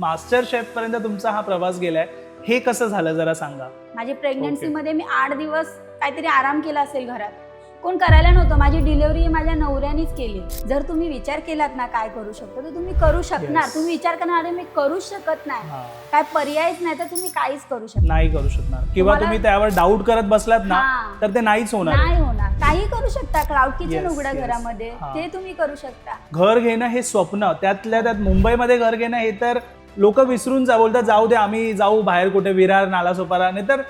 Master chef पर्यंत तुमचा हा प्रवास गेलाय, हे कसं झालं जरा सांगा. माझी प्रेग्नन्सी मध्ये मी 8 दिवस काहीतरी आराम केला असेल घरात. कोण करायला नव्हतं. माझी डिलिव्हरी माझ्या नवऱ्यानेच केली. जर तुम्ही विचार केलात ना काय करू शकतो तर तुम्ही करू शकणार. तुम्ही विचार करणार अरे मी करूच शकत नाही, काय पर्यायच नाही, तर तुम्ही काहीच करू शकत नाही करू शकणार. किंवा तुम्ही त्यावर डाऊट करत बसलात ना तर ते नाहीच होणार. नाही होणार. काही करू शकता. क्लाउड किचन उघडा घरामध्ये, ते तुम्ही करू शकता. घर घेणं हे स्वप्न, त्यातल्या त्यात मुंबईमध्ये घर घेणं हे तर लोक विसरून बोलतात जाऊ दे आम्ही जाऊ बाहेर कुठे विरार नालासोपारा, नाही तर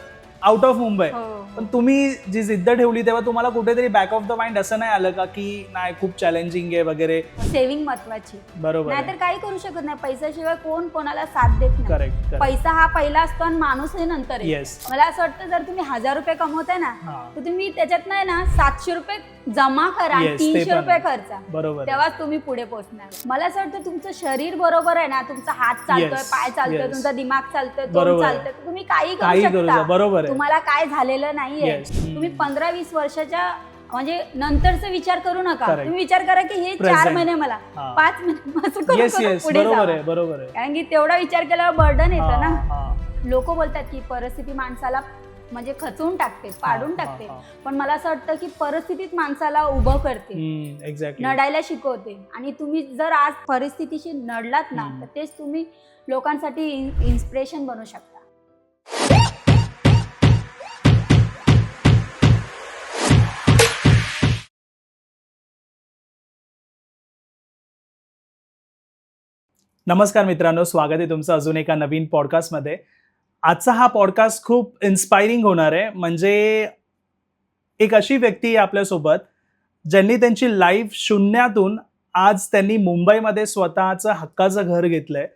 आउट ऑफ मुंबई. पण तुम्ही जी जिद्द ठेवली तेव्हा तुम्हाला कुठेतरी बॅक ऑफ द माइंड असं नाही आलं का की नाही खूप चॅलेंजिंग आहे वगैरे? सेव्हिंग महत्वाची. बरोबर. नाहीतर काही करू शकत नाही. पैशाशिवाय कोण कोणाला साथ देत नाही. करेक्ट. पैसा हा पहिला असतो आणि माणूस हे नंतर. मला असं वाटतं जर तुम्ही 1000 रुपये कमवताय ना तर तुम्ही त्याच्यात नाही ना 700 रुपये जमा करा, 300 रुपये खर्चा, बरोबर, तेव्हाच तुम्ही पुढे पोहोचणार. मला असं वाटतं तुमचं शरीर बरोबर आहे ना, तुमचा हात चालतोय, पाय चालतोय, तुमचा दिमाग चालतोय, तोंड चालतोय, तुम्ही काही करू शकता. बरोबर. तुम्हाला काय झालेलं नाहीये. तुम्ही 15-20 वर्षाच्या म्हणजे नंतरचा विचार करू नका. तुम्ही विचार करा की हे 4 महिने मला 5 महिने असं करून पुढे जावं. बरोबर आहे. कारण की तेवढा विचार केल्यावर बर्डन येतं ना. लोक बोलतात की परिस्थिती माणसाला म्हणजे खचवून टाकते, पाडून टाकते, पण मला असं वाटतं की परिस्थितीत माणसाला उभं करते, नडायला शिकवते. आणि तुम्ही जर आज परिस्थितीशी नडलात ना तर तेच तुम्ही लोकांसाठी इन्स्पिरेशन बनू शकता. नमस्कार मित्रांनो, स्वागत आहे तुमचं अजून एका नवीन पॉडकास्टमध्ये. आजचा हा पॉडकास्ट खूप इन्स्पायरिंग होणार आहे. म्हणजे एक अशी व्यक्ती आहे आपल्यासोबत ज्यांनी त्यांची लाईफ शून्यातून आज त्यांनी मुंबईमध्ये स्वतःचं हक्काचं घर घेतलंय.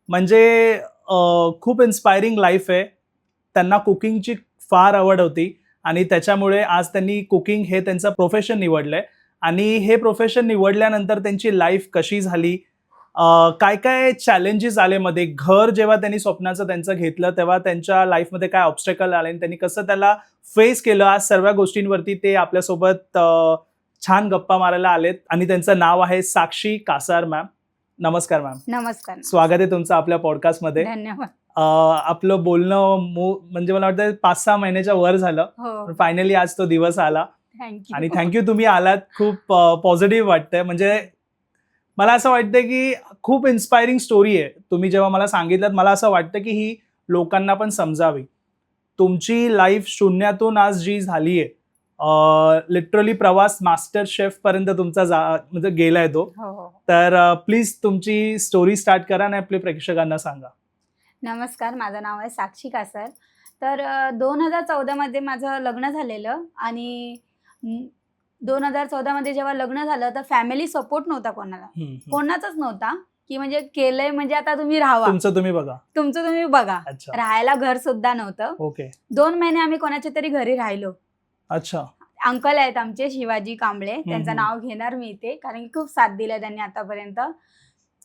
म्हणजे खूप इन्स्पायरिंग लाईफ आहे. त्यांना कुकिंगची फार आवड होती आणि त्याच्यामुळे आज त्यांनी कुकिंग हे त्यांचं प्रोफेशन निवडलंय. आणि हे प्रोफेशन निवडल्यानंतर त्यांची लाईफ कशी झाली, काय काय चॅलेंजेस आले मध्ये, घर जेव्हा त्यांनी स्वप्नाचं त्यांचं घेतलं तेव्हा त्यांच्या लाईफमध्ये काय ऑब्स्टॅकल आले आणि त्यांनी कसं त्याला फेस केलं, आज सर्व गोष्टींवरती ते आपल्यासोबत छान गप्पा मारायला आलेत. आणि त्यांचं नाव आहे साक्षी कासार मॅम. नमस्कार मॅम. नमस्कार. स्वागत आहे तुमचं आपल्या पॉडकास्टमध्ये. धन्यवाद. आपलं बोलणं म्हणजे मला वाटतं 5-6 महिन्याच्या वर झालं, फायनली आज तो दिवस आला. आणि थँक्यू तुम्ही आलात. खूप पॉझिटिव्ह वाटतंय. म्हणजे मला असं वाटतं की खूप इन्स्पायरिंग स्टोरी आहे. तुम्ही जेव्हा मला सांगितलं मला असं वाटतं की ही लोकांना पण समजावी. तुमची लाईफ शून्यातून आज जी झाली आहे, लिटरली प्रवास मास्टर शेफ पर्यंत तुमचा म्हणजे गेलाय तो. तर प्लीज तुमची स्टोरी स्टार्ट करा आणि आपल्या प्रेक्षकांना सांगा. नमस्कार, माझं नाव आहे साक्षी कासार. तर 2014 मध्ये माझं लग्न झालेलं आणि 2014 मध्ये जेव्हा लग्न झालं तर फॅमिली सपोर्ट नव्हता कोणाला, कोणाचाच नव्हता. की म्हणजे केलंय म्हणजे आता तुम्ही राहावा, तुमचं तुम्ही बघा. राहायला घर सुद्धा नव्हतं. 2 महिने आम्ही कोणाच्या तरी घरी राहिलो. अच्छा. अंकल आहेत आमचे शिवाजी कांबळे, त्यांचं नाव घेणार मी इथे कारण की खूप साथ दिला त्यांनी आतापर्यंत.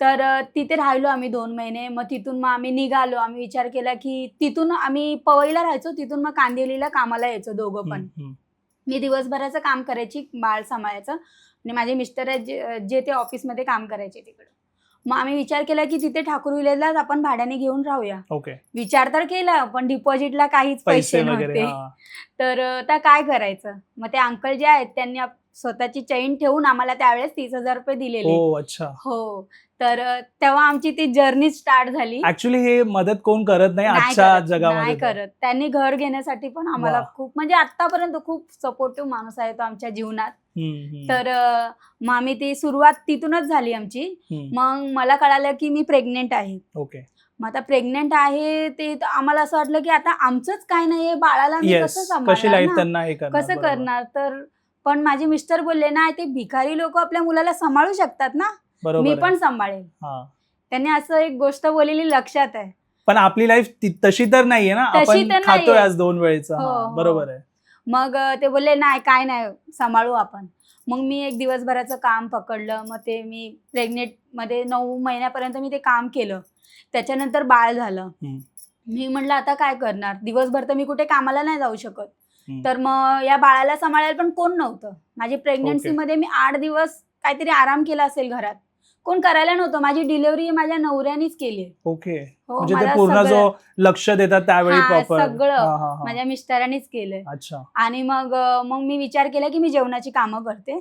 तर तिथे राहिलो आम्ही 2 महिने. मग तिथून मग आम्ही निघालो. आम्ही विचार केला की तिथून आम्ही पवईला राहायचो, तिथून मग कांदिवलीला कामाला यायचो दोघं पण. मी दिवसभराचं काम करायची, बाळ सांभाळायचं, आणि माझे मिस्टर आहेत जे ते ऑफिसमध्ये काम करायचे तिकडे. मग आम्ही विचार केला की तिथे ठाकूर विलेजलाच आपण भाड्याने घेऊन राहूया. विचार तर केला पण डिपॉझिटला काहीच पैसे नव्हते. तर आता काय करायचं. मग ते अंकल जे आहेत त्यांनी स्वतःची चैन ठेवून आम्हाला त्यावेळेस 30,000 रुपये दिलेले. हो. तर तेव्हा आमची ती जर्नी स्टार्ट झाली. ऍक्च्युली हे मदत कोण करत नाही आजच्या जगामध्ये. नाही करत. त्यांनी घर घेण्यासाठी पण आम्हाला खूप म्हणजे आतापर्यंत खूप सपोर्टिव्ह माणूस आहे तो आमच्या जीवनात. तर मग आम्ही ती सुरुवात तिथूनच झाली आमची. मग मला कळालं की मी प्रेग्नेंट आहे. मग आता प्रेग्नेंट आहे ते आम्हाला असं वाटलं की आता आमचंच काय नाहीये, बाळाला मी कसं सांभाळणार, कसं करणार. तर पण माझे मिस्टर बोलले नाही ते भिकारी लोक आपल्या मुलाला सांभाळू शकतात ना, मी पण सांभाळेल. त्यांनी असं एक गोष्ट बोललेली लक्षात आहे. पण आपली लाईफ तशी तर नाहीये ना, आपण खातोय आज 2 वेळेचं. बरोबर आहे. मग ते बोलले नाही काय नाही सांभाळू आपण. मग मी एक दिवसभराचं काम पकडलं. मग ते मी प्रेग्नेंट मध्ये 9 महिन्यापर्यंत मी ते काम केलं. त्याच्यानंतर बाळ झालं. मी म्हटलं आता काय करणार, दिवसभर तर मी कुठे कामाला नाही जाऊ शकत. तर मग या बाळाला सांभाळायला पण कोण नव्हतं. माझी प्रेग्नन्सी मध्ये मी 8 दिवस काहीतरी आराम केला असेल घरात. कोण करायला नव्हतं. माझी डिलिव्हरी माझ्या नवऱ्यानेच केली. ओके. हो, म्हणजे ते मला पूर्ण सगळं- जो लक्ष देतात त्यावेळी हा, प्रॉपर सगळं माझ्या मिस्टरांनीच केलंय. अच्छा. आणि मग मी विचार केला की मी जेवणाची कामं करते.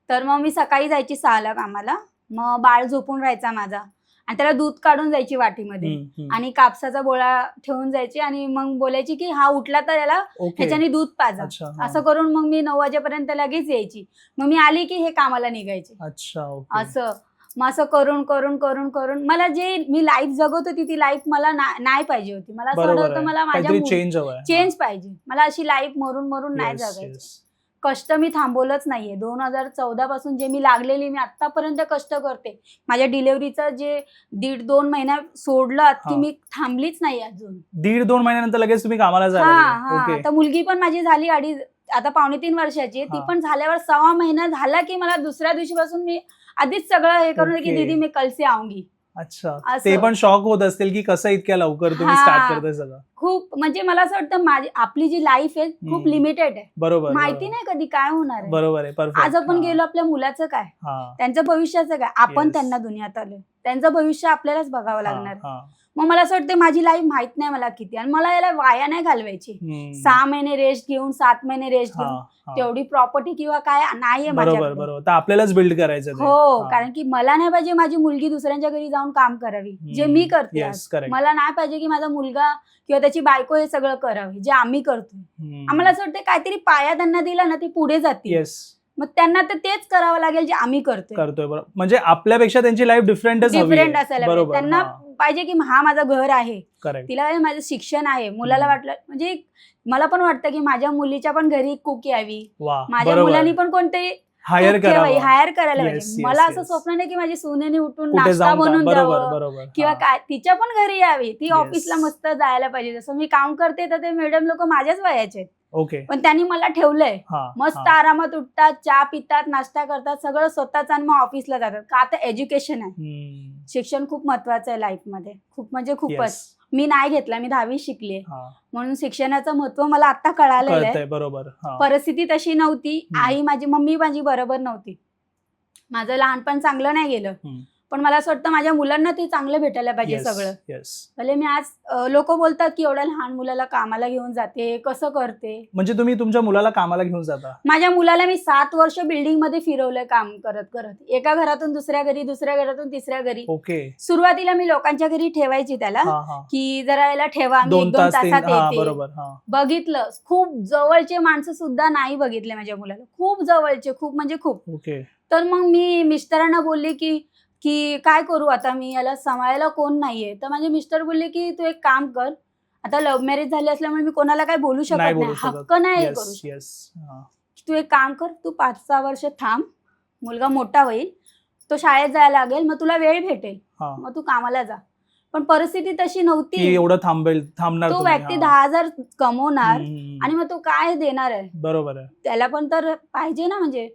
तर मग मी सकाळी जायची 6ला कामाला. मग बाळ झोपून राहायचा माझा आणि त्याला दूध काढून जायची वाटीमध्ये आणि कापसाचा बोळा ठेवून जायची आणि मग बोलायची की हा उठला तर याला ह्याच्याने दूध पाजा. अच्छा, हा. असं करून मग मी 9 वाजेपर्यंत लगेच यायची. मग मी आली की हे कामाला निघायचे. अच्छा, ओके. असं मग असं करून करून करून करून मला जे मी लाईफ जगत होती ती लाईफ मला नाही पाहिजे होती. मला असं वाटत बरोबर होतं आहे. मला काहीतरी माझ्या चेंज हवंय. चेंज पाहिजे. मला अशी लाईफ मरून मरून नाही Yes, जगायची. yes. कष्ट मी थांबवलंच नाहीये. 2014 पासून जे मी लागलेली मी आतापर्यंत कष्ट करते. माझ्या डिलिव्हरीचं जे 1.5-2 महिना सोडलं की हा. मी थांबलीच नाही अजून. 1.5-2 महिन्यानंतर लगेच तुम्ही कामाला हा जायला हा लागले. ओके. आता मुलगी पण माझी झाली आता 2.5-3 वर्षाची आहे. ती हा. पण झाल्यावर 6वा महिना झाला की मला दुसऱ्या दिवशीपासून मी आधीच सगळं हे करून की ओके. दीदी मी कल से आऊंगी. अच्छा. असं. ते पण शॉक होत असतील की कसं इतक्या लवकर तुम्ही हा. स्टार्ट करताय सगळं. खूप म्हणजे मला असं वाटतं आपली जी लाईफ आहे खूप लिमिटेड आहे. बरोबर. माहिती नाही कधी काय होणार आहे. बरोबर आहे. परफेक्ट. आज आपण गेलो आपल्या मुलाचं काय, त्यांचं भविष्याचं काय, आपण Yes. त्यांना दुनियात आलोय, त्यांचं भविष्य आपल्यालाच बघावं लागणार. हा. मग मला असं वाटतं माझी लाईफ माहित नाही मला किती आणि मला याला वाया नाही घालवायची. 6 महिने रेस्ट घेऊन 7 महिने रेस्ट घेऊन तेवढी प्रॉपर्टी किंवा काय नाहीये बरोबर माझ्याकडे. बरोबर. तर आपल्यालाच बिल्ड करायचं ते. हो, हा. कारण की मला नाही पाहिजे माझी मुलगी दुसऱ्यांच्या घरी जाऊन काम करावी जे मी करते Yes, आज. correct. मला नाही पाहिजे की माझा मुलगा किंवा त्याची बायको हे सगळं करावे जे आम्ही करतोय. आम्हाला असं वाटतं काहीतरी पाया त्यांना दिला ना ती पुढे जातील. येस. मग त्यांना तर तेच करावं लागेल जे आम्ही करतोय. बरोबर. म्हणजे आपल्यापेक्षा त्यांची लाईफ डिफरंटच हवी. डिफरंट असायला पाहिजे. बरोबर. त्यांना पाहिजे की हा माझं घर आहे, करेक्ट. तिला माझं शिक्षण आहे. मुलाला वाटलं म्हणजे मला पण वाटतं की माझ्या मुलीच्या पण घरी कुक यावी, वा. माझ्या बरोबर. मुलांनी पण कोणते हायर करावं. हायर करायला Yes, पाहिजे. yes, मला असं yes. स्वप्न नाही की माझी सुनेने उठून कुठे नाश्ता जाऊन बनवून बरोबर द्यावं बरोबर. किंवा हा. काय तिच्या पण घरी यावी. ती Yes. ऑफिसला मस्त जायला पाहिजे. जसं मी काम करते तर ते मॅडम लोक माझ्याच वयाचे आहेत. ओके. पण त्यांनी मला ठेवलंय. हा. मस्त आरामात उठतात, चहा पितात, नाश्ता करतात, सगळं स्वतःच आणि मग ऑफिसला जातात. का आता एज्युकेशन आहे. शिक्षण खूप महत्वाचं आहे लाईफ मध्ये. खूप म्हणजे खूपच. मी नाही घेतला, मी 10वी शिकले म्हणून शिक्षणाचं महत्व मला आता कळालेलं आहे. बरोबर. परिस्थिती तशी नव्हती. आई मम्मी माझी बरोबर नव्हती. माझं लहानपण चांगलं नाही गेलं. पण मला असं वाटतं माझ्या मुलांना ते चांगलं भेटायला पाहिजे सगळं. भले मी आज लोक बोलतात की एवढ्या लहान मुलाला कामाला घेऊन जाते, कसं करते. म्हणजे तुम्ही तुमच्या मुलाला कामाला घेऊन जाता? माझ्या मुलाला मी 7 वर्ष बिल्डिंग मध्ये फिरवलंय काम करत करत. एका घरातून दुसऱ्या घरी, दुसऱ्या घरातून तिसऱ्या घरी. ओके. सुरुवातीला मी लोकांच्या घरी ठेवायची त्याला की जरा याला ठेवा, मी 1-2 तासात येते. बरोबर. बघितलं खूप जवळचे माणसं सुद्धा नाही बघितले माझ्या मुलाला. खूप जवळचे, खूप म्हणजे खूप. ओके. तर मग मी मिस्टरांना बोलले की काय करू आता, मी याला सांभाळायला कोण नाहीये. तर माझे मिस्टर बोलले की तू एक काम कर, आता लव्ह मॅरेज झाली असल्यामुळे मी कोणाला काय बोलू शकत नाही, हक्क नाही करू शकत. तू एक काम कर, तू 5-6 वर्ष थांब, मुलगा मोठा होईल, तो शाळेत जायला लागेल, मग तुला वेळ भेटेल, मग तू कामाला जा. पण परिस्थिती तशी नव्हती. एवढं थांबणार तो व्यक्ती 10,000 कमवणार आणि मग तो काय देणार आहे. बरोबर आहे. त्याला पण तर पाहिजे ना. म्हणजे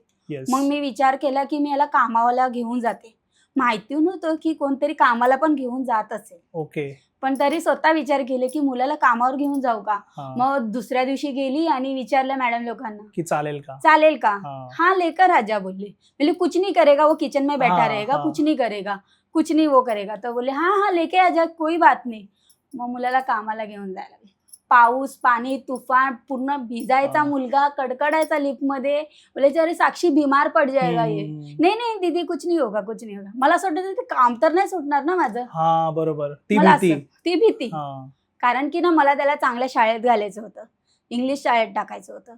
मग मी विचार केला की मी याला कामाला घेऊन जाते. माहिती नव्हतं की कोणतरी कामाला पण घेऊन जात असेल. ओके. पण तरी स्वतः विचार केले की मुलाला कामावर घेऊन जाऊ का. मग दुसऱ्या दिवशी गेली आणि विचारलं मॅडम लोकांना की चालेल का. हाँ लेकर राजा बोले कुछ नहीं करेगा, वो किचन में बैठा रहेगा, कुछ नहीं करेगा, कुछ नहीं वो करेगा. तर बोले हाँ लेके आजा, कोई बात नहीं. मग मुलाला कामाला घेऊन जायला लागले. पाऊस पाणी तुफान, पूर्ण भिजायचा मुलगा, कडकडायचा लिफ्ट मध्ये. बोले अरे साक्षी बीमार पड जाएगा ये. नाही दीदी कुछ नहीं होगा, कुछ नहीं होगा. मला असं वाटतं ते काम तर नाही सुटणार ना माझं. हा बरोबर. ती भीती. कारण की ना मला त्याला चांगल्या शाळेत घालायचं होतं, इंग्लिश शाळेत टाकायचं होतं.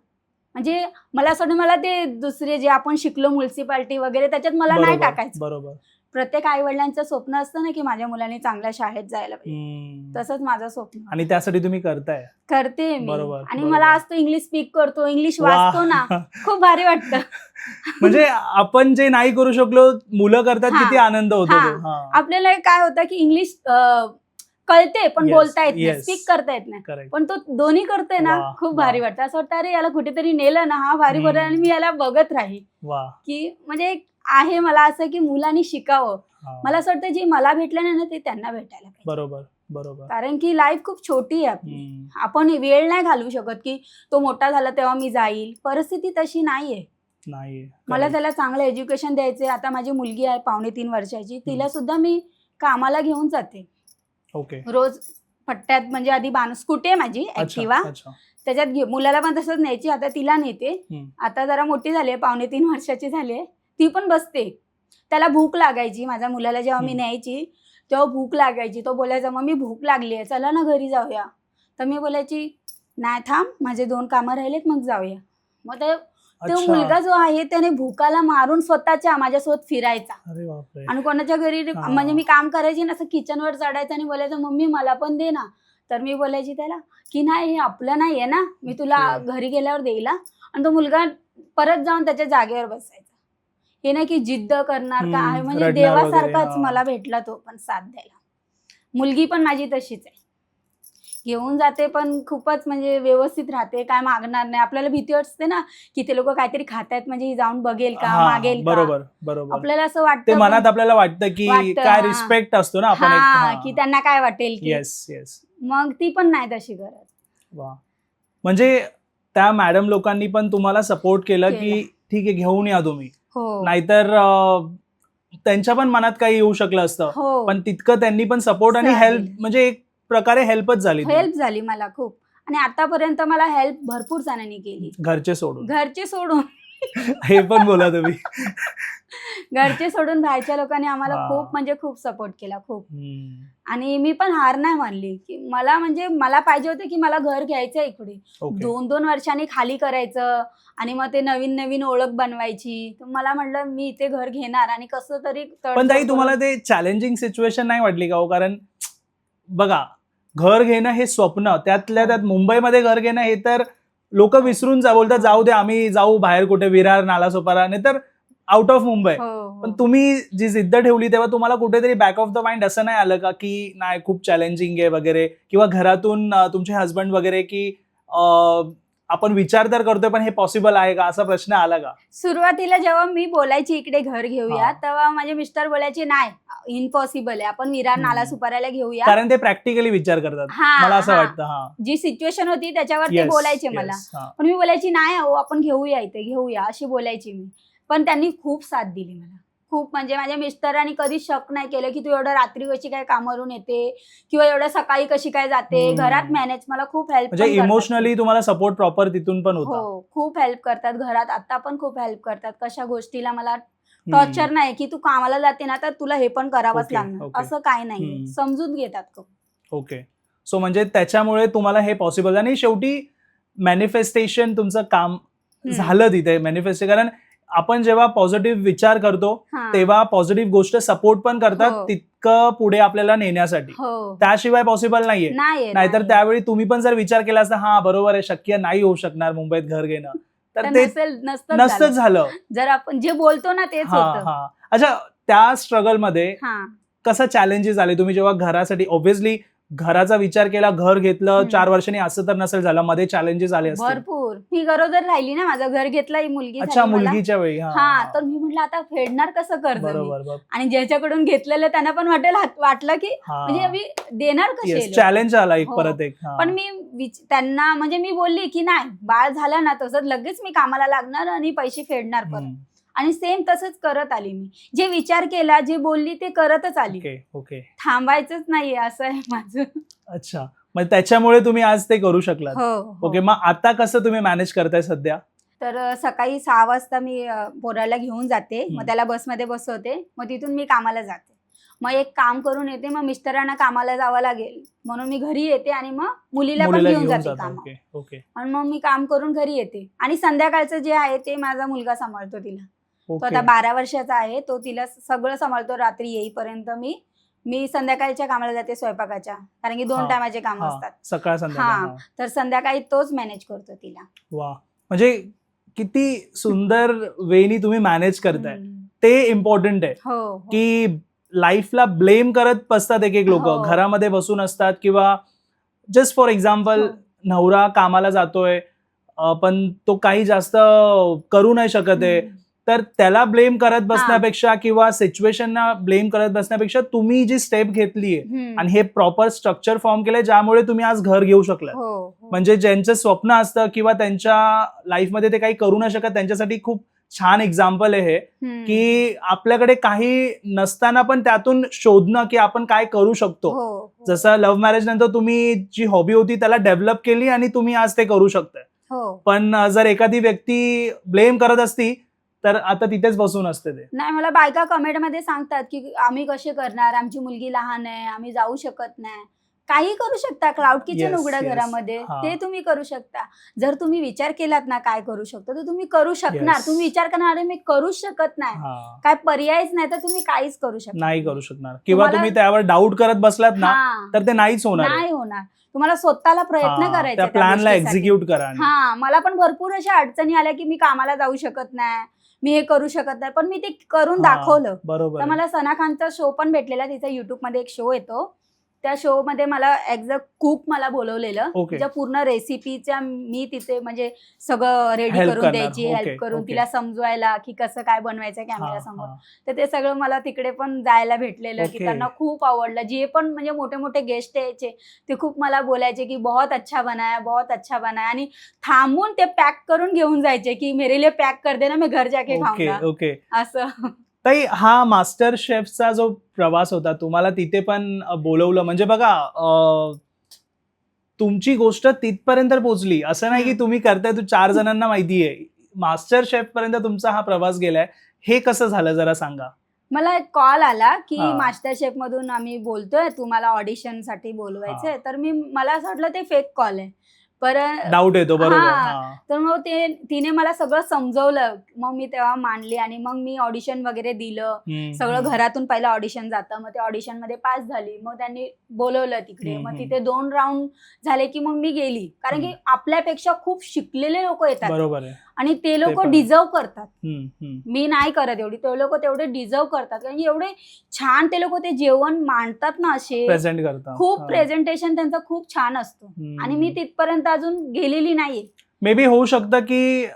म्हणजे मला असं वाटतं मला ते दुसरे जे आपण शिकलो म्युन्सिपाल्टी वगैरे त्याच्यात मला नाही टाकायचं. बरोबर. प्रत्येक आई वडिलांचं स्वप्न असतं ना की माझ्या मुलांनी चांगल्या शाळेत जायला पाहिजे. तसंच माझं स्वप्न. आणि त्यासाठी तुम्ही करते मी. आणि मला आज तो इंग्लिश स्पीक करतो, इंग्लिश वाचतो ना, खूप भारी वाटतं. म्हणजे आपण जे नाही करू शकलो मुलं करतात, किती आनंद होतो. आपल्याला काय होतं की इंग्लिश कळते पण बोलता येत नाही, स्पीक करता येत नाही. पण तो दोन्ही करतोय ना, खूप भारी वाटतं. असं वाटतं अरे याला कुठेतरी नेलं ना, हा भारी बरं. आणि मी याला बघत राहील की म्हणजे आहे मला असं की मुलांनी शिकावं. मला असं वाटतं जे मला भेटलं नाही ना ते त्यांना भेटायला पाहिजे. बरोबर. कारण की लाईफ खूप छोटी आहे आपली. आपण वेळ नाही घालवू शकत की तो मोठा झाला तेव्हा मी जाईल. परिस्थिती तशी नाहीये. नाही मला त्याला चांगलं एज्युकेशन द्यायचे. आता माझी मुलगी आहे 2.5 वर्षाची, तिला सुद्धा मी कामाला घेऊन जाते ओके. रोज पट्ट्यात. म्हणजे आधी स्कूटी आहे माझी अच्छा ऍक्टिवा, अच्छा. त्याच्यात मुलाला पण तसंच न्यायची. आता तिला नेते. आता जरा मोठी झाली आहे, 2.5 वर्षाची झाली आहे, ती पण बसते. त्याला भूक लागायची, माझ्या मुलाला जेव्हा मी न्यायची तेव्हा भूक लागायची. तो बोलायचा मम्मी भूक लागली आहे, चला ना घरी जाऊया. तर मी बोलायची नाही थांब, माझे 2 कामं राहिलेत मग जाऊया. मग तो मुलगा जो आहे त्याने भूकाला मारून स्वतःच्या माझ्यासोबत फिरायचा. अरे बापरे. आणि कोणाच्या घरी म्हणजे मी काम करायची ना, असं किचनवर चढायचं आणि बोलायचं मम्मी मला पण दे ना. तर मी बोलायची त्याला की नाही हे आपलं नाहीये ना, मी तुला घरी गेल्यावर देईल. आणि तो मुलगा परत जाऊन त्याच्या जागेवर बसायचा. हे नाही की जिद्द करणार का आहे, म्हणजे देवासारखाच मला भेटला तो पण साथ द्यायला. मुलगी पण माझी तशीच आहे, घेऊन जाते पण खूपच म्हणजे व्यवस्थित राहते, काय मागणार नाही. आपल्याला भीती वाटते ना की ते लोक काहीतरी खातायत म्हणजे ही जाऊन बघेल का, मागेल का. बरोबर बरोबर. आपल्याला असं वाटतं, ते मनात आपल्याला वाटतं की काय रिस्पेक्ट असतो ना आपण, की त्यांना काय वाटेल. Yes yes. मग ती पण नाही तशी करत. वा. म्हणजे त्या मॅडम लोकांनी पण तुम्हाला सपोर्ट केलं की ठीक आहे घेऊन या तुम्ही. नाहीतर त्यांच्या पण मनात काही येऊ शकलं असतं, पण तितकं त्यांनी पण सपोर्ट आणि हेल्प, म्हणजे एक प्रकारे हेल्पच झाली. हेल्प झाली मला खूप. आणि आतापर्यंत मला हेल्प भरपूर जणांनी केली, घरचे सोडून हे पण बोला तुम्ही. घरचे सोडून बाहेरच्या लोकांनी आम्हाला खूप म्हणजे खूप सपोर्ट केला खूप. आणि मी पण हार नाही मानली की मला म्हणजे मला पाहिजे होते की मला घर घ्यायचं इकडे. 2-2 वर्षांनी खाली करायचं आणि मग ते नवीन नवीन ओळख बनवायची. तर मला म्हटलं मी इथे घर घेणार आणि कसं तरी. पण ताई तुम्हाला ते चॅलेंजिंग सिच्युएशन नाही वाटली का हो? कारण बघा घर घेणं हे स्वप्न, त्यातल्या त्यात मुंबईमध्ये घर घेणं हे तर लोक विसरून बोलतात जाऊ दे आम्ही जाऊ बाहेर कुठे विरार नालासोपारा, नाही तर आउट ऑफ मुंबई. पण तुम्ही जी जिद्द ठेवली तेव्हा तुम्हाला कुठेतरी बॅक ऑफ द माइंड असं नाही आलं का की नाही खूप चॅलेंजिंग आहे वगैरे, किंवा घरातून तुमचे हस्बंड वगैरे की आपण विचार तर करतोय पण हे पॉसिबल आहे का, असा प्रश्न आला का? सुरुवातीला जेव्हा मी बोलायची इकडे घर घेऊया तेव्हा माझे मिस्टर बोलायचे नाही इम्पॉसिबल आहे, आपण विरार नालासोपाऱ्याला घेऊया. कारण ते प्रॅक्टिकली विचार करतात, मला असं वाटतं. जी सिच्युएशन होती त्याच्यावर ते बोलायचे मला. पण मी बोलायची नाही अहो आपण घेऊया इथे घेऊया अशी बोलायची मी. पण त्यांनी खूप साथ दिली मला खूप. म्हणजे माझ्या मिस्टरांनी कधी शक नाही केलं की तू एवढं रात्री कशी काय कामावरून येते किंवा एवढं सकाळी कशी काय जाते, घरात मॅनेज. मला खूप हेल्प, म्हणजे इमोशनली तुम्हाला सपोर्ट प्रॉपर तिथून पण होता. हो खूप हेल्प करतात घरात, आता पण खूप हेल्प करतात. कशा गोष्टीला मला टॉर्चर नाही की तू कामाला जाते ना तर तुला हे पण करावंच लागणार, असं काय नाही, समजून घेतात खूप. ओके. सो म्हणजे त्याच्यामुळे तुम्हाला हे पॉसिबल. आणि शेवटी मॅनिफेस्टेशन तुमचं काम झालं तिथे. मॅनिफेस्टेशन, कारण आपण जेव्हा पॉझिटिव्ह विचार करतो तेव्हा पॉझिटिव्ह गोष्ट सपोर्ट पण करतात तितकं पुढे आपल्याला नेण्यासाठी. त्याशिवाय पॉसिबल नाहीये. नाहीतर त्यावेळी तुम्ही पण जर विचार केला असता हा बरोबर आहे शक्य नाही होऊ शकणार मुंबईत घर घेणं, तर ते नसतंच झालं. जर आपण जे बोलतो ना तेच होतं. अच्छा, त्या स्ट्रगल मध्ये कसं चॅलेंजेस आले? तुम्ही जेव्हा घरासाठी ऑब्व्हियसली घराचा विचार केला, घर घेतलं, 4 वर्षांनी असं तर नसेल झालं, मध्ये चॅलेंजेस आले असतील भरपूर. मी गरोदर राहिली ना, माझं घर घेतलं ही मुलगी. अच्छा, मुलगीच्या वेळी. तर मी म्हटलं आता फेडणार कसं कर्ज. आणि ज्याच्याकडून घेतलेलं त्यांना पण वाटलं की म्हणजे मी देणार कसे. चॅलेंज आला एक परत एक. पण मी त्यांना म्हणजे मी बोलली की नाही बाळ झालं ना तसं लगेच मी कामाला लागणार आणि पैसे फेडणार परत. आणि सेम तसंच करत आली मी. जे विचार केला, जे बोलली ते करतच आली. ओके. थांबायचंच नाहीये असं आहे माझं. अच्छा, मग त्याच्यामुळे तुम्ही आज ते करू शकलात. ओके. मग आता कसं तुम्ही मॅनेज करताय सध्या? तर सकाळी 6 वाजता मी पोराला घेऊन जाते, मग त्याला बसमध्ये बसवते, मग तिथून मी कामाला जाते. मग एक काम करून येते, मग मिस्टरांना कामाला जावं लागेल म्हणून मी घरी येते आणि मग मुलीला पण घेऊन जाते कामावर. आणि मग मी काम करून घरी येते. आणि संध्याकाळचं जे आहे ते माझा मुलगा सांभाळतो तिला. तो आता 12 वर्षाचा आहे, तो तिला सगळं सांभाळतो रात्री येईपर्यंत. मी संध्याकाळच्या कामाला जाते स्वयंपाकाच्या, कारण की 2 टायमाचे काम असतात सकाळ संध्याकाळ. तर संध्याकाळी तोच मॅनेज करतो तिला. वा, म्हणजे किती सुंदर वेनी तुम्ही मॅनेज करताय, ते इम्पॉर्टंट आहे. की लाईफला ब्लेम करत बसतात एक लोक, घरामध्ये बसून असतात, किंवा जस्ट फॉर एक्झाम्पल नवरा कामाला जातोय पण तो काही जास्त करू नाही शकत आहे, तर त्याला ब्लेम करत बसण्यापेक्षा किंवा सिच्युएशनना ब्लेम करत बसण्यापेक्षा तुम्ही जी स्टेप घेतलीये आणि हे प्रॉपर स्ट्रक्चर फॉर्म केलंय ज्यामुळे तुम्ही आज घर घेऊ शकलात. म्हणजे ज्यांचं स्वप्न असतं किंवा त्यांच्या लाईफमध्ये ते काही करू नाही शकत त्यांच्यासाठी खूप छान एक्झाम्पल आहे हे, हम्म. की आपल्याकडे काही नसताना पण त्यातून शोधणं की आपण काय करू शकतो. हो, हो. जसं लव्ह मॅरेज नंतर तुम्ही जी हॉबी होती त्याला डेव्हलप केली आणि तुम्ही आज ते करू शकताय. हो. पण जर एखादी व्यक्ती ब्लेम करत असती तर आता तिथेच बसून असते ते. नाही, मला बायका कमेंटमध्ये सांगतात की आम्ही कसे करणार, आमची मुलगी लहान आहे, आम्ही जाऊ शकत नाही. काही करू शकता, क्लाउड किचन Yes, उघडा yes. घरामध्ये, हा. ते तुम्ही करू शकता. जर तुम्ही विचार केलात ना काय करू शकतो, तर तुम्ही करू शकणार. Yes. तुम्ही विचार करणार अरे मी करूच शकत नाही, हा. काय पर्यायच नाही, तर तुम्ही काहीच करू शकत नाही करू शकणार किंवा तुम्हाला- तुम्ही त्यावर डाऊट करत बसलात ना हा, तर ते नाहीच होणार आहे. नाही होणार. तुम्हाला स्वतःला प्रयत्न हा, करायचे त्या त्या प्लॅनला गोष्टीसाठी. एक्झिक्यूट करा. आणि हा, मला पण भरपूर अशा अडचणी आल्या की मी कामाला जाऊ शकत नाही, मी हे करू शकत नाही, पण मी ते करून हा, दाखवलं. बरोबर तर आहे. मला सना खानचा शो पण भेटलेला, तिचा युट्यूब मध्ये एक शो येतो. त्या शो मध्ये मला ऍज अ कुक मला बोलवलेलं. Okay. तिच्या पूर्ण रेसिपीच्या मी तिथे म्हणजे सगळं रेडी Help करून करणार. द्यायची, Okay, हेल्प करून okay. तिला समजवायला की कसं काय बनवायचं हा, कॅमेरा समोर. हा. तर ते सगळं मला तिकडे पण जायला भेटलेलं की Okay. त्यांना खूप आवडलं. जे पण म्हणजे मोठे मोठे गेस्ट यायचे ते खूप मला बोलायचे की बहुत अच्छा बनाया, बहुत अच्छा बनाया, आणि थांबून ते पॅक करून घेऊन जायचे की मेरे लिए पॅक कर देना, मैं घर जाके ओके खाऊंगा, ओके. असं. ताई, हा मास्टर शेफचा जो प्रवास होता तुम्हाला तिथे पण बोलवलं, म्हणजे बघा तुमची गोष्ट तिथपर्यंत पोहोचली. असं नाही की तुम्ही करताय तो 4 जणांना माहितीये, मास्टर शेफ पर्यंत तुमचा हा प्रवास गेलाय. हे कसं झालं जरा सांगा. मला एक कॉल आला की हा. मास्टर शेफ मधून आम्ही बोलतोय, तुम्हाला ऑडिशन साठी बोलवायचंय. तर मला असं वाटलं ते फेक कॉल आहे. डाऊट येतो, बरोबर. हा. हा. तर मग तिने मला सगळं समजवलं. मग मी तेव्हा मांडली आणि मग मी ऑडिशन वगैरे दिलं. हम्म, सगळं हम्म. घरातून पहिलं ऑडिशन जातं, मग ते ऑडिशन मध्ये पास झाली, मग त्यांनी बोलवलं तिकडे. हम्म, मग तिथे 2 राऊंड झाले की मग मी गेली, कारण की आपल्यापेक्षा खूप शिकलेले लोक येतात बरोबर आहे. आणि ते लोक पण. डिझर्व करतात. हम्म, हम्म. मी नाही करत एवढी, ते लोक तेवढे डिझर्व करतात, कारण की एवढे छान ते लोक ते जेवण मांडतात ना, असे प्रेझेंट करता. खूप प्रेझेंटेशन त्यांचं खूप छान असतं. आणि मी तिथपर्यंत अजून गेलेली नाहीये. मे बी होऊ शकतं की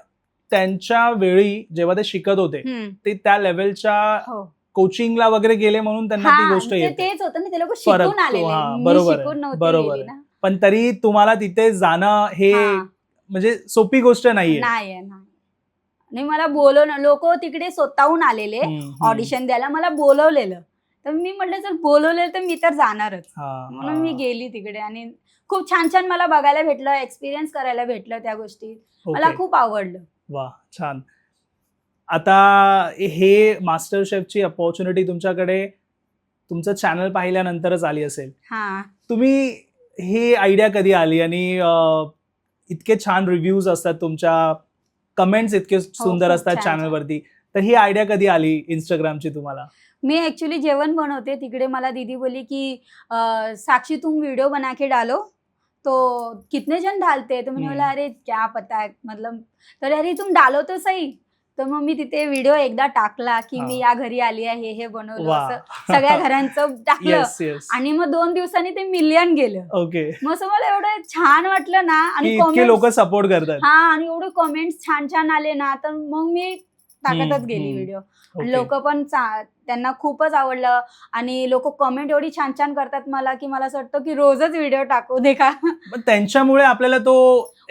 त्यांच्या वेळी जेव्हा ते शिकत होते ते त्या लेवलच्या हो. कोचिंगला वगैरे गेले म्हणून त्यांना ती हा, गोष्ट येते. तेच होतं ना, ते लोक फरक शिकून तो, आलेले, हा, मी बरोबर आहे, शिकून नव्हती बरोबर गेली आहे. ना. पण तरी तुम्हाला तिथे जाणं हे हा. म्हणजे सोपी गोष्ट नाहीये. नाही. आणि मला बोलवणं, लोक तिकडे स्वतःहून आलेले हम्म. ऑडिशन द्यायला, मला बोलवलेलं. तर मी म्हटलं जर बोलवलेलं तर मी तर जाणारच, हा, म्हणून मी गेली तिकडे. आणि खूप छान छान मला बघायला भेटलं, एक्सपिरियन्स करायला भेटलं त्या गोष्टी. मला ओके. खूप आवडलं. वा, छान. आता हे मास्टर शेफची अपॉर्च्युनिटी तुमच्याकडे तुमचं चॅनल पाहिल्यानंतरच आली असेल. हा. तुम्ही ही आयडिया कधी आली आणि इतके छान रिव्ह्यूज असतात तुमच्या, कमेंट्स इतके सुंदर खूप असतात छान, चॅनलवरती, तर ही आयडिया कधी आली इंस्टाग्रामची तुम्हाला? मी ऍक्च्युली जेवण बनवते तिकडे, मला दीदी बोली की साक्षी तुम वीडियो बना के डालो तो कितने जन डालते, तो मैंने बोला अरे क्या पता है, मतलब तर अरे तुम डालो तो सही. तर मग मी तिथे व्हिडिओ एकदा टाकला की मी या घरी आली आहे, हे बनवलं, असं सगळ्या घरांचं टाकलं. Yes yes. आणि मग 2 दिवसांनी ते मिलियन गेलं. ओके. मग असं मला एवढं छान वाटलं ना, की आणि इतके लोक कमेंट्स, सपोर्ट करतात. हा, आणि एवढे कमेंट्स छान छान आले ना, तर मग मी टाकतच गेली व्हिडिओ. आणि लोक पण त्यांना खूपच आवडलं, आणि लोक कमेंट एवढी छान छान करतात मला की मला असं वाटतं की रोजच व्हिडिओ टाकू दे का. पण त्यांच्यामुळे आपल्याला तो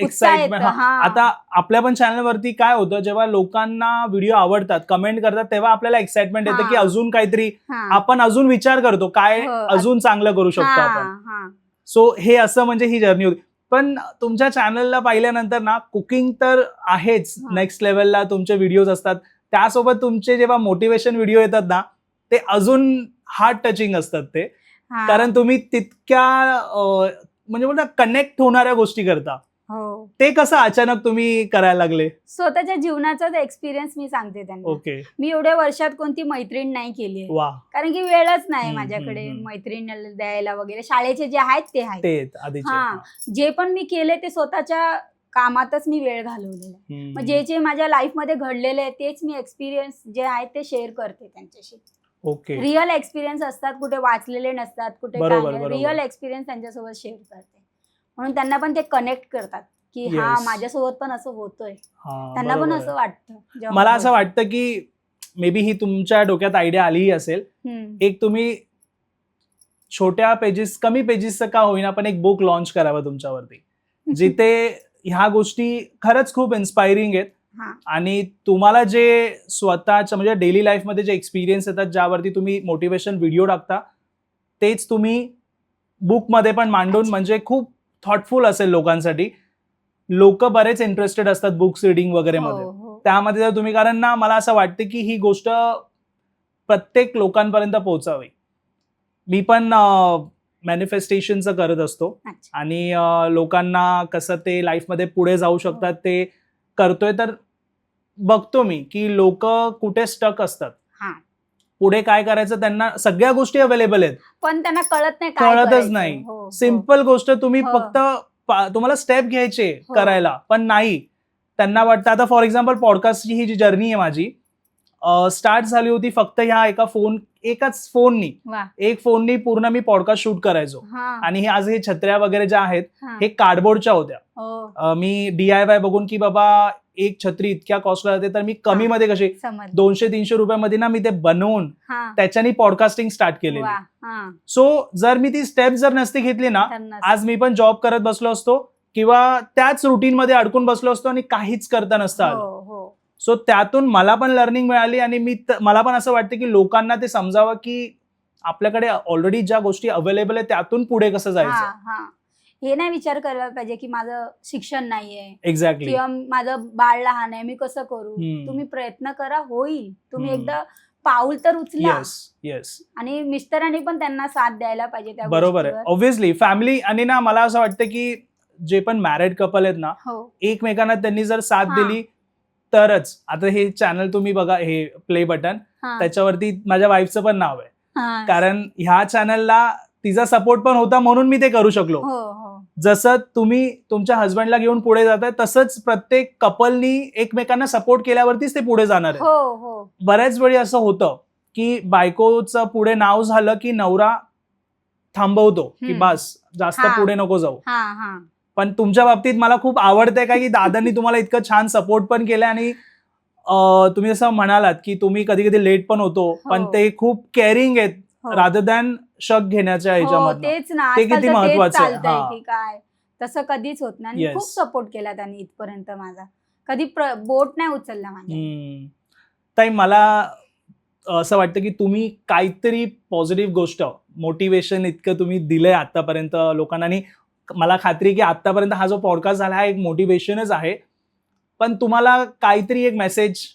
उत्साह येतो. एक्साइटमेंट. हा. आता आपल्या पण चॅनलवरती काय होतं, जेव्हा लोकांना व्हिडिओ आवडतात, कमेंट करतात, तेव्हा आपल्याला एक्साइटमेंट येतं की अजून काहीतरी हा. आपण अजून विचार करतो काय हो. अजून चांगलं करू शकतो आपण. हा. सो हे असं म्हणजे ही जर्नी होती. पण तुमच्या चॅनलला पाहिल्यानंतर ना, कुकिंग तर आहेच, हा. नेक्स्ट लेवलला तुमचे व्हिडिओज असतात, त्यासोबत तुमचे जेव्हा मोटिवेशन व्हिडिओ येतात ना, ते अजून हार्ट टचिंग असतात ते. हा. कारण तुम्ही तितक्या म्हणजे बोलता कनेक्ट होणाऱ्या गोष्टी करता. हो. ते कसं अचानक तुम्ही करायला लागले? स्वतःच्या जीवनाचाच एक्सपिरियन्स मी सांगते त्यांना. ओके. मी एवढ्या वर्षात कोणती मैत्रीण नाही केली, वा. कारण की वेळच नाही हम्म, माझ्याकडे हम्म. मैत्रीण द्यायला वगैरे. शाळेचे जे आहेत ते आहेत, ते आधीचे. हा. जे पण मी केले ते स्वतःच्या कामातच मी वेळ घालवलेला आहे. हम्म. मग जे माझ्या लाईफ मध्ये घडलेले आहे तेच मी एक्सपिरियन्स जे आहेत ते शेअर करते त्यांच्याशी. ओके. रिअल एक्सपिरियन्स असतात, कुठे वाचलेले नसतात, कुठे बरोबर, काय, बरोबर. रिअल एक्सपिरियन्स त्यांच्यासोबत शेअर करते, म्हणून त्यांना पण ते कनेक्ट करतात की हा Yes. माझ्यासोबत पण असं होतोय. हा, त्यांना पण बरोबर असं आहे. वाटतं जेव्हा मला मी असं वाटतं की मे बी ही तुमच्या डोक्यात आयडिया आलीही असेल. बोलते. एक तुम्ही छोट्या पेजेस, कमी पेजेसचं का होईना, पण एक बुक लॉन्च करावं तुमच्यावरती, जिथे ह्या गोष्टी खरंच खूप इन्स्पायरिंग आहेत हा. आणि तुम्हाला जे स्वतःच्या म्हणजे डेली लाईफमध्ये जे एक्सपिरियन्स येतात, ज्यावरती तुम्ही मोटिवेशन व्हिडिओ टाकता, तेच तुम्ही बुकमध्ये पण मांडून, अच्छा. म्हणजे खूप थॉटफुल असेल लोकांसाठी. लोक बरेच इंटरेस्टेड असतात बुक्स रिडिंग वगैरे मध्ये. हो. त्यामध्ये जर तुम्ही, कारण ना मला असं वाटतं की ही गोष्ट प्रत्येक लोकांपर्यंत पोहोचावी. मी पण मॅनिफेस्टेशनचं करत असतो अच्छा. आणि लोकांना कसं ते लाईफमध्ये पुढे जाऊ शकतात ते करतोय. तर बघतो मी की लोक कुठे स्टक असतात, हा. पुढे काय करायचं, त्यांना सगळ्या गोष्टी अवेलेबल आहेत, पण त्यांना कळत नाही काय कळतच करायचं. नाही. हो. सिम्पल गोष्ट तुम्ही हो. फक्त तुम्हाला स्टेप घ्यायचे हो. करायला, पण नाही. त्यांना वाटतं, आता फॉर एक्झाम्पल पॉडकास्टची ही जी जर्नी आहे माझी, स्टार्ट झाली होती फक्त ह्या एकाच फोननी. वा. एक फोननी पूर्ण मी पॉडकास्ट शूट करायचो. हा. आणि आज हे छत्र्या वगैरे ज्या आहेत हा. हे कार्डबोर्डच्या होत्या. हो. मी DIY बघून की बाबा एक छत्री इतक्या कॉस्टला जाते, तर मी कमी मध्ये कशी समजलं. 200-300 रुपयामध्ये ना मी ते बनवून हा. त्याच्यानी पॉडकास्टिंग स्टार्ट केलेली. वा. हा. सो जर मी ती स्टेप जर नसती घेतली ना, तर नसतं. आज मी पण जॉब करत बसलो असतो किंवा त्याच रुटीन मध्ये अडकून बसलो असतो आणि काहीच करता नसतं आलं. हो. सो त्यातून मला पण लर्निंग मिळाली आणि मला पण असं वाटतं की लोकांना ते समजावं की आपल्याकडे ऑलरेडी ज्या गोष्टी अवेलेबल आहे त्यातून पुढे कसं जायचं. हा. हे नाही विचार करायला पाहिजे की माझं शिक्षण नाहीये एक्झॅक्टली. किंवा माझं बाळ लहान आहे, मी कसं करू. तुम्ही प्रयत्न करा, होईल. तुम्ही एकदा पाऊल तर उचला. येस. आणि मिस्टरांनी पण त्यांना साथ द्यायला पाहिजे त्या बरोबर आहे. Obviously family. आणि ना मला असं वाटतं की जे पण मॅरिड कपल आहेत ना, एकमेकांना त्यांनी जर साथ दिली तरच. आता हे चॅनल तुम्ही बघा, हे प्ले बटन, त्याच्यावरती माझ्या वाईफचं पण नाव आहे. कारण ह्या चॅनलला तिचा सपोर्ट पण होता म्हणून मी ते करू शकलो. जसं तुम्ही तुमच्या हस्बंडला घेऊन पुढे जाताय, तसंच प्रत्येक कपलनी एकमेकांना सपोर्ट केल्यावरतीच ते पुढे जाणार आहे. बऱ्याच वेळी असं होतं की बायकोचं पुढे नाव झालं की नवरा थांबवतो की बस जास्त पुढे नको जाऊ. पण तुमच्या बाबतीत मला खूप आवडतंय का की दादांनी तुम्हाला इतकं छान सपोर्ट पण केलं आणि तुम्ही असं म्हणालात की तुम्ही कधी कधी लेट पण होतो, पण ते खूप केअरिंग आहेत रादर दॅन शक घेण्याच्या ह्याच्यामध्ये. तेच ना, ते किती महत्वाचं आहे. की काय तसं कधीच होत नाही. खूप सपोर्ट केला त्यांनी इथपर्यंत माझा, कधी बोट नाही उचलला माझ्या. ताई मला असं वाटतं की तुम्ही काहीतरी पॉझिटिव्ह गोष्ट, मोटिवेशन इतकं तुम्ही दिलंय आतापर्यंत लोकांना. आणि मला खात्री आहे की आतापर्यंत हा जो पॉडकास्ट झाला हा एक मोटिवेशनच आहे. पण तुम्हाला काहीतरी एक मेसेज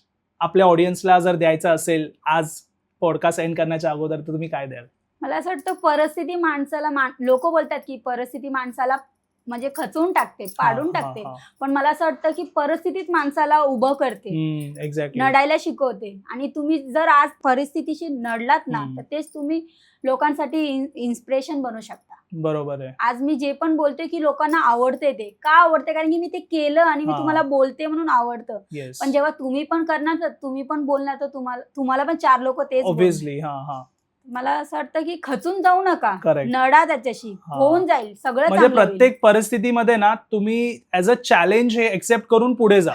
आपल्या ऑडियन्सला जर द्यायचा असेल आज पॉडकास्ट एंड करण्याच्या अगोदर, तर तुम्ही काय द्याल? मला असं वाटतं परिस्थिती माणसाला, लोक बोलतात की परिस्थिती माणसाला म्हणजे खचवून टाकते, पाडून टाकते. पण मला असं वाटतं की परिस्थितीच माणसाला उभं करते, नडायला शिकवते. आणि तुम्ही जर आज परिस्थितीशी नडलात ना, तर तेच तुम्ही लोकांसाठी इन्स्पिरेशन बनू शकता. बरोबर आहे. आज मी जे पण बोलते की लोकांना आवडते, ते का आवडते, कारण की मी ते केलं आणि मी तुम्हाला बोलते म्हणून आवडतं. पण जेव्हा तुम्ही पण करणार, तर तुम्ही पण बोलणार, तर तुम्हाला पण 4 लोक तेच ऑब्व्हियसली. मला असं वाटतं की खचून जाऊ नका, नडा त्याच्याशी, होऊन जाईल सगळं. म्हणजे प्रत्येक परिस्थितीमध्ये ना तुम्ही ऍज अ चॅलेंज हे एक्सेप्ट करून पुढे जा.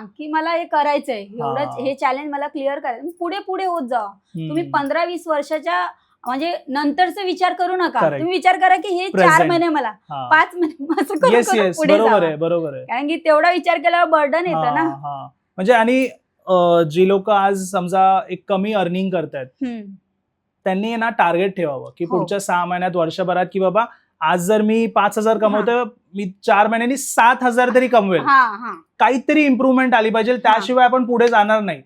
की मला हे करायचंय, एवढंच, हे चॅलेंज मला क्लिअर करायचं, पुढे होत जा. तुम्ही 15-20 वर्षाच्या म्हणजे नंतरचा विचार करू नका. तुम्ही विचार करा की हे 4 महिने मला 5 महिने असं करून पुढे जा. बरोबर आहे. कारण की तेवढा विचार केल्यावर बर्डन येतं ना. म्हणजे आणि जी लोक आज समजा एक कमी अर्निंग करतायत, त्यांनी ना टार्गेट ठेवावं की पुढच्या 6 महिन्यात, वर्षभरात, की बाबा आज जर मी 5,000 कमवतोय, मी 4 महिन्यांनी 7,000 तरी कमवेल. काहीतरी इम्प्रुव्हमेंट आली पाहिजे, त्याशिवाय आपण पुढे जाणार नाही.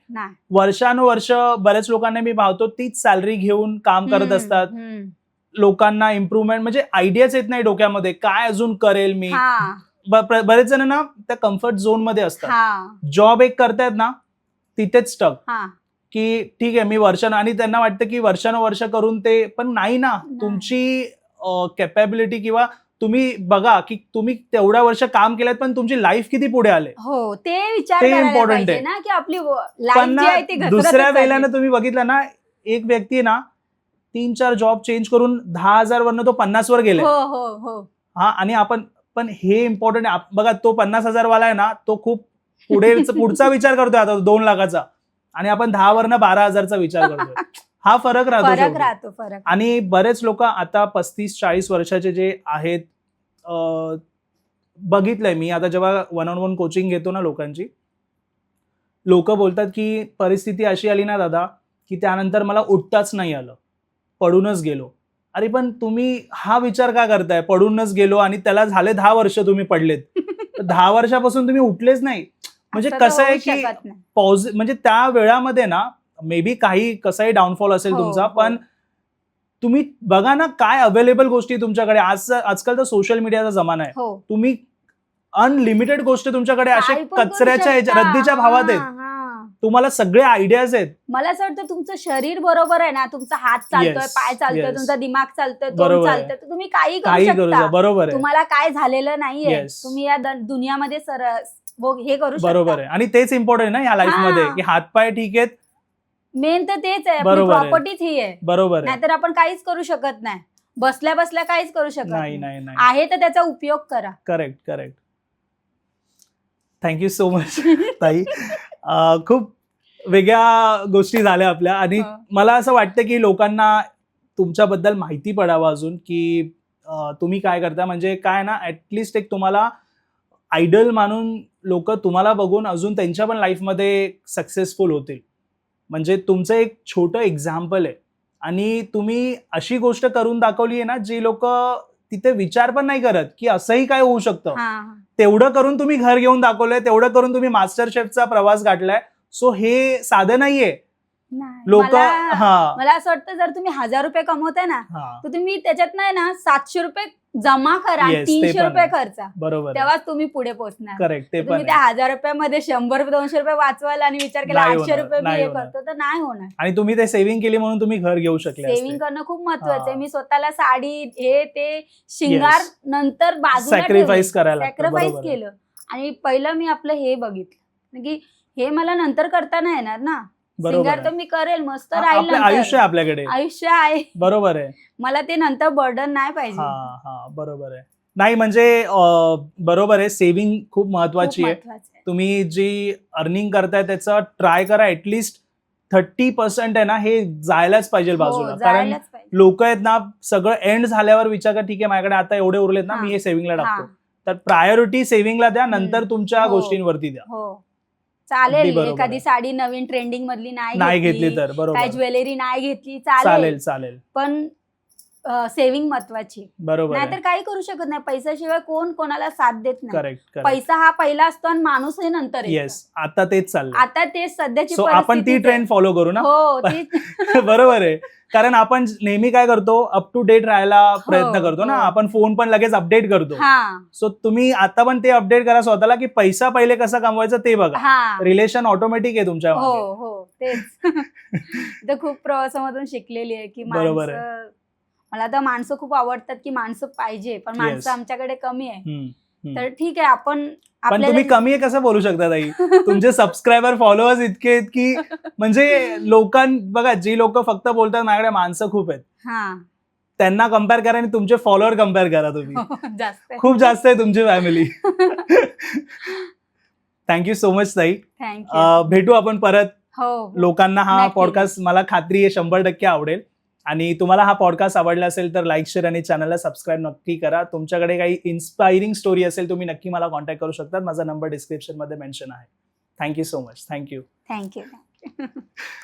वर्षानुवर्ष बऱ्याच लोकांना मी पाहतो तीच सॅलरी घेऊन काम करत असतात. लोकांना इम्प्रुव्हमेंट म्हणजे आयडियाच येत नाही डोक्यामध्ये, काय अजून करेल मी. बरेच जण ना त्या कम्फर्ट झोन मध्ये असतात. जॉब एक करतायत ना, तिथेच स्टक की ठीक आहे मी आणि त्यांना वाटतं की वर्षानुवर्ष करून ते, पण नाही ना. तुमची कॅपॅबिलिटी किंवा तुम्ही बघा की तुम्ही तेवढ्या वर्ष काम केलं, पण तुमची लाईफ किती पुढे आले, ते विचार इम्पॉर्टंट आहे ना, की आपली लाईफ दुसऱ्या वेळेला तुम्ही बघितलं ना, एक व्यक्ती ना 3-4 जॉब चेंज करून 10,000 वरनं तो 50 वर गेले. आणि आपण पण हे इम्पॉर्टंट आहे बघा. तो 50,000 वाला आहे ना, तो खूप पुढचा विचार करतोय आता 2 लाखाचा, आणि आपण 10 वरनं 12,000चा विचार करतोय. हा फरक राहतो. आणि बरेच लोक आता 35-40 वर्षाचे जे आहेत, बघितलंय मी आता जेव्हा 1-on-1 कोचिंग घेतो ना लोकांची, लोक बोलतात की परिस्थिती अशी आली ना दादा की त्यानंतर मला उठताच नाही आलं, पडूनच गेलो. अरे पण तुम्ही हा विचार का करताय, पडूनच गेलो आणि त्याला झाले 10 वर्ष तुम्ही पडलेत, तर 10 वर्षापासून तुम्ही उठलेच नाही. म्हणजे असं तर कसं आहे होऊ की शकत नाही. म्हणजे त्या वेळामध्ये ना मे बी काही कसाही डाऊनफॉल असेल हो, तुमचा, हो. पण तुम्ही बघा ना काय अवेलेबल गोष्टी तुमच्याकडे. आजकाल तर सोशल मीडियाचा जमाना आहे. हो. तुम्ही अनलिमिटेड गोष्टी तुमच्याकडे असे काही पण करू कचऱ्याच्या शकता. रद्दीच्या भावात आहेत. हां, हां. तुम्हाला सगळे आयडियाज आहेत. मला असं वाटतं तुमचं शरीर बरोबर आहे ना, तुमचा हात चालतोय, Yes, पाय चालतोय, yes. तुमचा दिमाग चालतोय, तोंड बरोबर आहे. चालतंय, तर तुम्ही काही काही करू करू शकता. बरोबर आहे. तुम्हाला काय झालेलं नाहीये. Yes. तुम्ही या दुनियामध्ये हे करू शकता. बरोबर आहे. आणि तेच इम्पॉर्टंट आहे ना या लाईफ मध्ये, हां. की हातपाय ठीक आहेत. मेन तर तेच आहे, आपली बरोबर आहे. प्रॉपर्टीच ही आहे. बरोबर आहे. नाहीतर आपण काहीच करू शकत नाही. बसल्या बसल्या काहीच करू शकत नाही नाही. नाही नाही. आहे तर त्याचा उपयोग करा. करेक्ट. थँक्यू सो मच ताई. खूप वेगळ्या गोष्टी झाल्या आपल्या आणि हो. मला असं वाटतं की लोकांना तुमच्याबद्दल माहिती पडावं अजून, की तुम्ही काय करता. म्हणजे काय ना, ऍटलिस्ट एक तुम्हाला आयडल मानून लोक तुम्हाला बघून अजून त्यांच्या पण लाईफमध्ये सक्सेसफुल होतील. म्हणजे तुमचं एक छोटं एक्झाम्पल आहे आणि तुम्ही अशी गोष्ट करून दाखवली आहे ना, जी लोक तिथे विचार पण नाही करत की असंही काय होऊ शकतं. हां. तेवढं करून तुम्ही घर घेऊन दाखवलंय, तेवढं करून तुम्ही मास्टर शेफचा प्रवास गाठलाय. सो हे साधं नाहीये. नाही. लोक मला असं वाटतं जर तुम्ही 1000 रुपये कमवताय ना, तर तुम्ही त्याच्यात नाही ना 700 रुपये जमा करा आणि Yes, ते 300 पण रुपये आहे. खर्चा. बरोबर आहे. तेव्हाच तुम्ही पुढे पोहोचणार. करेक्ट. ते तुम्ही पण त्या आहे. 1000 रुपयामध्ये 100-200 रुपये वाचवायला आणि विचार केला नाही 800 होणार, रुपये मी नाही हे होणार. करतो, तर नाही होणार. आणि तुम्ही ते सेव्हिंग केली म्हणून तुम्ही घर घेऊ शकले सेव्हिंग करणं खूप महत्वाचं आहे. हां. मी स्वतःला साडी हे ते शिंगार Yes. नंतर बाजूला सॅक्रिफाईस करायला लागतं. सॅक्रिफाईस बरोबर आहे. केलं. आणि पहिलं मी आपलं हे बघितलं की हे मला नंतर करता नाही येणार ना. बरोबर सिंगार आहे. तर मी करेल, मस्त राहील आपलं नंतर. आयुष्य आहे आपल्याकडे. आयुष्य आहे. बरोबर आहे. मला ते नंतर बर्डन नाही पाहिजे. हा बरोबर आहे. नाही म्हणजे बरोबर आहे, सेव्हिंग खूप खूप महत्वाची आहे. महत्वाचं आहे. तुम्ही जी अर्निंग करताय त्याचं ट्राय करा, ऍटलिस्ट 30% आहे ना हे जायलाच पाहिजे बाजूला. हो, कारण जायलाच पाहिजे. लोक आहेत ना, सगळं एंड झाल्यावर विचार करा, ठीक आहे माझ्याकडे आता एवढे उरलेत ना, हां. मी हे सेव्हिंगला टाकतो. हां. तर प्रायोरिटी सेव्हिंगला द्या, नंतर तुमच्या हो. गोष्टींवरती द्या. हो, अगदी चालेल. बरोबर एखादी आहे. साडी नवीन ट्रेंडिंग मधली नाही घेतली तर काय बरोबर. ज्वेलरी नाही घेतली चालेल. पण सेव्हिंग महत्वाची. बरोबर नाहीतर आहे. काही करू शकत नाही. पैशाशिवाय कोण कोणाला साथ देत नाही. करेक्ट. पैसा हा पहिला असतो आणि माणूस हे नंतर येतं. येस, आता तेच चाललंय. आता ते सध्याची सो आपण ती परिस्थितीच आहे. ट्रेंड फॉलो करू ना. हो, ती बरोबर आहे. कारण आपण नेहमी काय करतो, अप टू डेट राहायला प्रयत्न हो, करतो ना. हो. आपण फोन पण लगेच अपडेट करतो. हां. सो तुम्ही आता पण ते अपडेट करा स्वतःला, की पैसा पहिले कसा कमवायचा ते बघा. हां. रिलेशन ऑटोमॅटिक आहे तुमच्या मागे. हो तेच. तर खूप प्रवासामधून शिकलेली आहे की बरोबर आहे. माणसं, मला तर माणसं खूप आवडतात की माणसं पाहिजे, पण Yes. माणसं आमच्याकडे कमी आहे. हम्म. तर ठीक आहे, आपण पण तुम्ही कमी आहे कसं बोलू शकता ताई? तुमचे सबस्क्रायबर फॉलोअर्स इतके आहेत की म्हणजे बघा, जी लोक फक्त बोलतात माझ्याकडे माणसं खूप आहेत, हां. त्यांना कम्पेअर करा आणि तुमचे फॉलोअर कम्पेअर करा तुम्ही. जास्त आहे. खूप जास्त आहे तुमची फॅमिली. थँक्यू सो मच ताई. थँक्यू. भेटू आपण परत. हो. लोकांना हा नक्की. पॉडकास्ट मला खात्री आहे 100% आवडेल. आणि तुम्हाला हा पॉडकास्ट आवडला असेल तर लाईक, शेअर आणि चॅनलला सबस्क्राईब नक्की करा. तुमच्याकडे काही इन्स्पायरिंग स्टोरी असेल तुम्ही नक्की मला कॉन्टॅक्ट करू शकता. माझा नंबर डिस्क्रिप्शन मध्ये मेन्शन आहे. Thank you so much. थँक्यू.